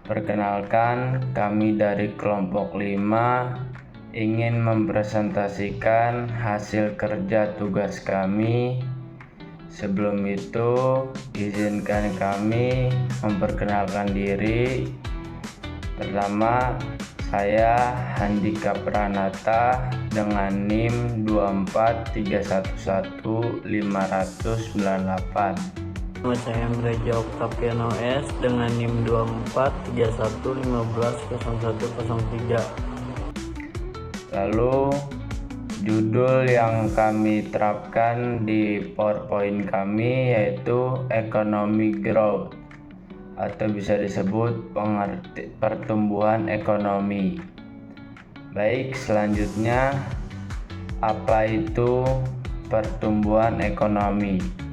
Perkenalkan, kami dari kelompok 5 ingin mempresentasikan hasil kerja tugas kami. Sebelum itu, izinkan kami memperkenalkan diri. Pertama, saya Handika Pranata dengan NIM 243115098. Nama saya Reja Octaviano S dengan NIM 2431150103. Lalu judul yang kami terapkan di PowerPoint kami yaitu Economic Growth atau bisa disebut pertumbuhan ekonomi. Baik, selanjutnya apa itu pertumbuhan ekonomi?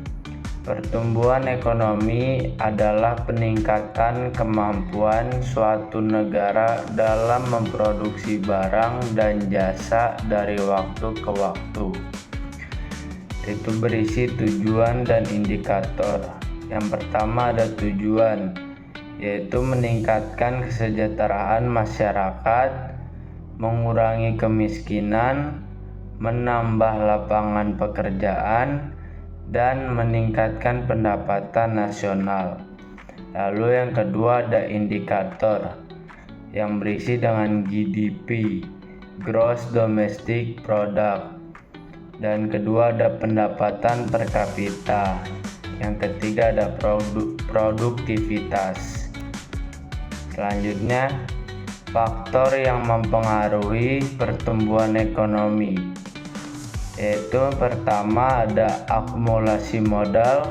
Pertumbuhan ekonomi adalah peningkatan kemampuan suatu negara dalam memproduksi barang dan jasa dari waktu ke waktu. Itu berisi tujuan dan indikator. Yang pertama ada tujuan, yaitu meningkatkan kesejahteraan masyarakat, mengurangi kemiskinan, menambah lapangan pekerjaan, dan meningkatkan pendapatan nasional. Lalu yang kedua ada indikator yang berisi dengan GDP, Gross Domestic Product, dan kedua ada pendapatan per kapita. Yang ketiga ada produktivitas. Selanjutnya, faktor yang mempengaruhi pertumbuhan ekonomi, yaitu pertama ada akumulasi modal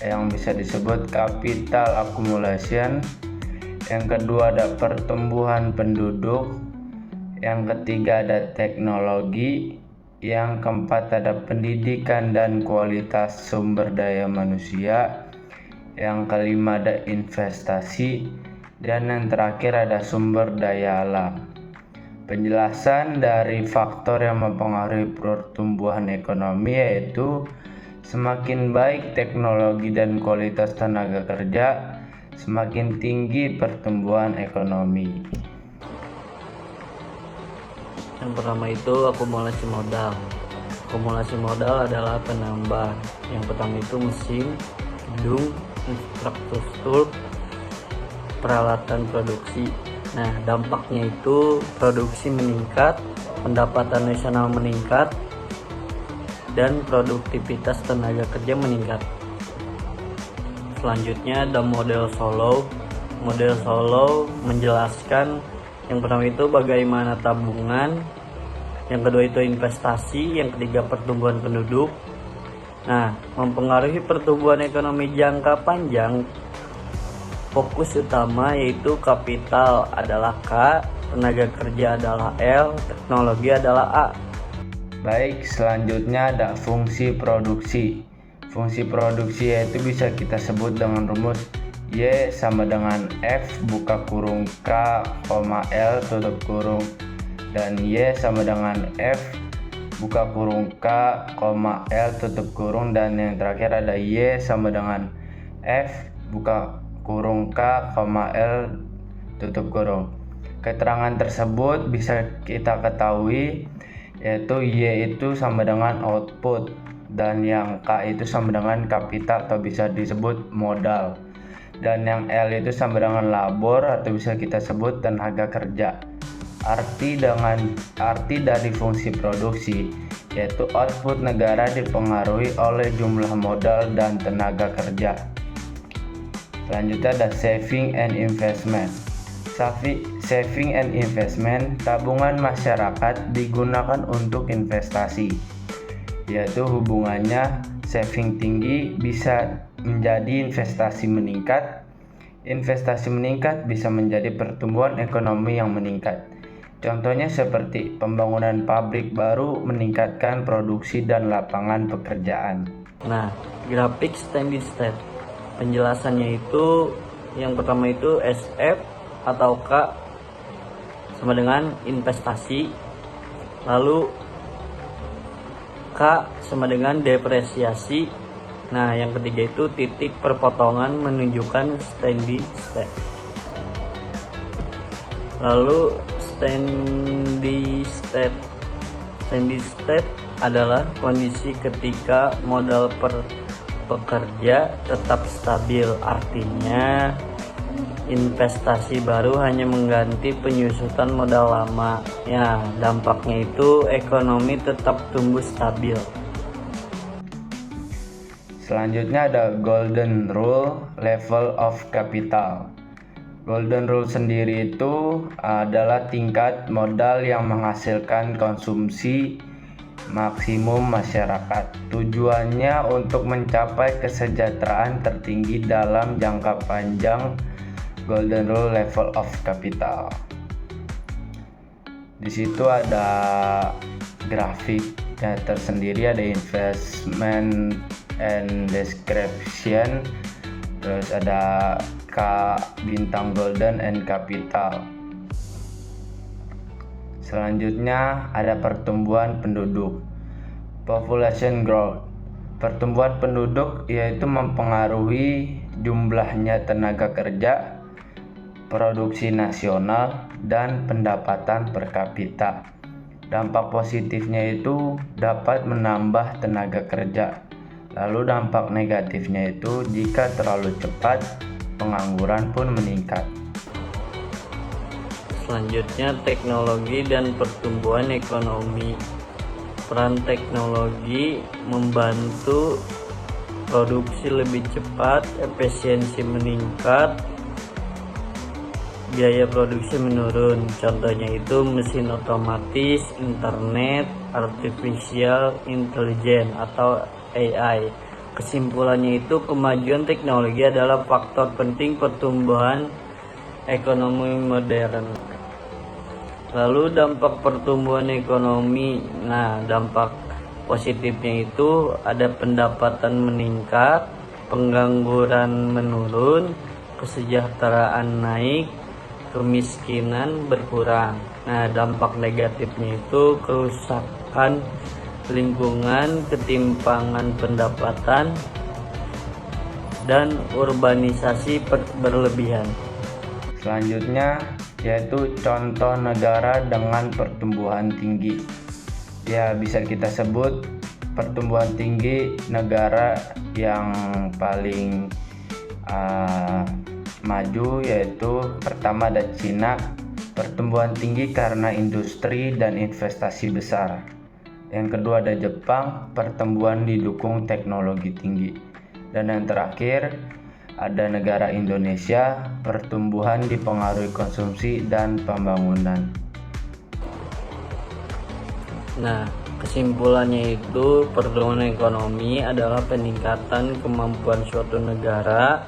yang bisa disebut capital accumulation. Yang kedua ada pertumbuhan penduduk. Yang ketiga ada teknologi. Yang keempat ada pendidikan dan kualitas sumber daya manusia. Yang kelima ada investasi. Dan yang terakhir ada sumber daya alam. Penjelasan dari faktor yang mempengaruhi pertumbuhan ekonomi yaitu semakin baik teknologi dan kualitas tenaga kerja, semakin tinggi pertumbuhan ekonomi. Yang pertama itu akumulasi modal. Akumulasi modal adalah penambahan. Yang pertama itu mesin, gedung, infrastruktur, peralatan produksi. Nah, dampaknya itu produksi meningkat, pendapatan nasional meningkat, dan produktivitas tenaga kerja meningkat. Selanjutnya ada model Solow. Model Solow menjelaskan yang pertama itu bagaimana tabungan, yang kedua itu investasi, yang ketiga pertumbuhan penduduk. Nah, mempengaruhi pertumbuhan ekonomi jangka panjang, fokus utama yaitu kapital adalah K, tenaga kerja adalah L, teknologi adalah A. Baik, selanjutnya ada fungsi produksi. Fungsi produksi yaitu bisa kita sebut dengan rumus Y sama dengan F buka kurung K, L tutup kurung, dan Y sama dengan F buka kurung K, L tutup kurung, dan yang terakhir ada Y sama dengan F buka kurung K, L tutup kurung. Keterangan tersebut bisa kita ketahui yaitu Y itu sama dengan output dan yang K itu sama dengan kapital atau bisa disebut modal, dan yang L itu sama dengan labor atau bisa kita sebut tenaga kerja. Arti dari fungsi produksi yaitu output negara dipengaruhi oleh jumlah modal dan tenaga kerja. Selanjutnya ada saving and investment. Saving and investment, tabungan masyarakat digunakan untuk investasi, yaitu hubungannya saving tinggi bisa menjadi investasi meningkat bisa menjadi pertumbuhan ekonomi yang meningkat. Contohnya seperti pembangunan pabrik baru meningkatkan produksi dan lapangan pekerjaan. Nah, grafik steady state. Penjelasannya itu yang pertama itu SF atau K sama dengan investasi, lalu K sama dengan depresiasi. Nah, yang ketiga itu titik perpotongan menunjukkan steady state. Lalu steady state. Steady state adalah kondisi ketika modal pekerja tetap stabil, artinya investasi baru hanya mengganti penyusutan modal lama. Ya, dampaknya itu ekonomi tetap tumbuh stabil. Selanjutnya ada golden rule level of capital. Golden rule sendiri itu adalah tingkat modal yang menghasilkan konsumsi maksimum masyarakat. Tujuannya untuk mencapai kesejahteraan tertinggi dalam jangka panjang. Golden rule level of capital. Di situ ada grafiknya tersendiri, ada investment and description, terus ada K bintang golden and capital. Selanjutnya ada pertumbuhan penduduk, population growth. Pertumbuhan penduduk yaitu mempengaruhi jumlahnya tenaga kerja, produksi nasional, dan pendapatan per kapita. Dampak positifnya itu dapat menambah tenaga kerja. Lalu dampak negatifnya itu jika terlalu cepat, pengangguran pun meningkat. Selanjutnya teknologi dan pertumbuhan ekonomi. Peran teknologi membantu produksi lebih cepat, efisiensi meningkat, biaya produksi menurun. Contohnya itu mesin otomatis, internet, artificial intelligence atau AI. Kesimpulannya itu kemajuan teknologi adalah faktor penting pertumbuhan ekonomi modern. Lalu dampak pertumbuhan ekonomi. Nah, dampak positifnya itu ada pendapatan meningkat, pengangguran menurun, kesejahteraan naik, kemiskinan berkurang. Nah, dampak negatifnya itu kerusakan lingkungan, ketimpangan pendapatan, dan urbanisasi berlebihan. Selanjutnya yaitu contoh negara dengan pertumbuhan tinggi. Ya, bisa kita sebut pertumbuhan tinggi negara yang paling maju, yaitu pertama ada Cina, pertumbuhan tinggi karena industri dan investasi besar. Yang kedua ada Jepang, pertumbuhan didukung teknologi tinggi. Dan yang terakhir ada negara Indonesia, pertumbuhan dipengaruhi konsumsi dan pembangunan. Nah, kesimpulannya itu pertumbuhan ekonomi adalah peningkatan kemampuan suatu negara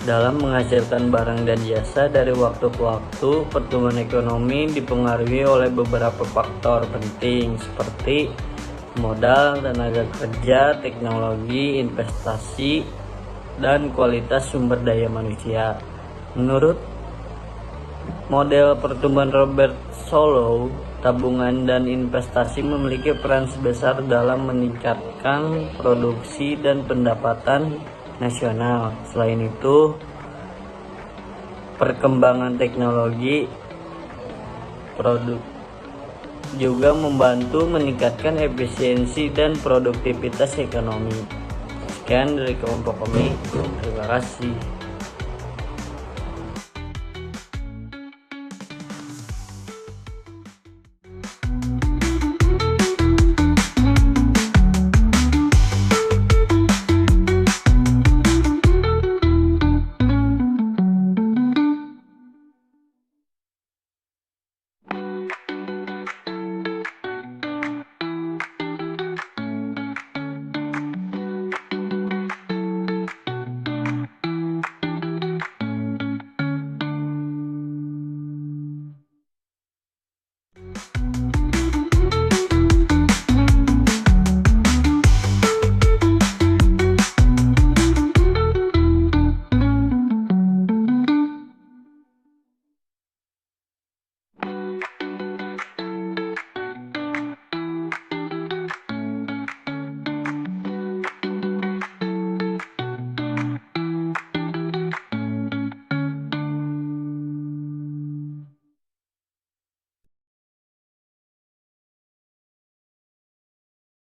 dalam menghasilkan barang dan jasa dari waktu ke waktu. Pertumbuhan ekonomi dipengaruhi oleh beberapa faktor penting seperti modal, tenaga kerja, teknologi, investasi, dan kualitas sumber daya manusia. Menurut model pertumbuhan Robert Solow, tabungan dan investasi memiliki peran sebesar dalam meningkatkan produksi dan pendapatan nasional. Selain itu, perkembangan teknologi produk juga membantu meningkatkan efisiensi dan produktivitas ekonomi. Sekian dari kelompok kami. Terima kasih.